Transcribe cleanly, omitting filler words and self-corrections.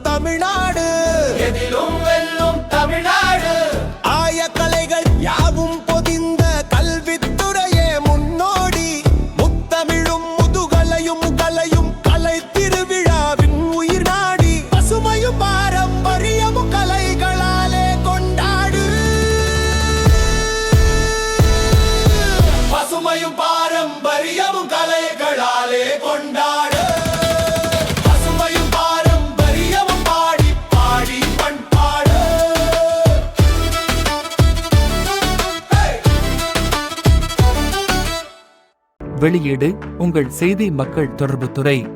தமிழ்நாடு, எதிலும் வெல்லும் தமிழ்நாடு. ஆயக்கலைகள் யாவும் பொதிந்த கல்வித்துறையே முன்னோடி. முத்தமிழும் முதுகலையும் கலையும் கலை திருவிழாவின் உயிர் நாடி. பசுமையும் பாரம்பரியமும் கலைகளாலே கொண்டாடு. பசுமையும் பாரம்பரியமும் கலைகளாலே கொண்டாடு. பசுமையும் பாரம்பரியமும் பாடி பாடி பண்பாடு. வெளியீடு உங்கள் செய்தி மக்கள் தொடர்புத்துறை.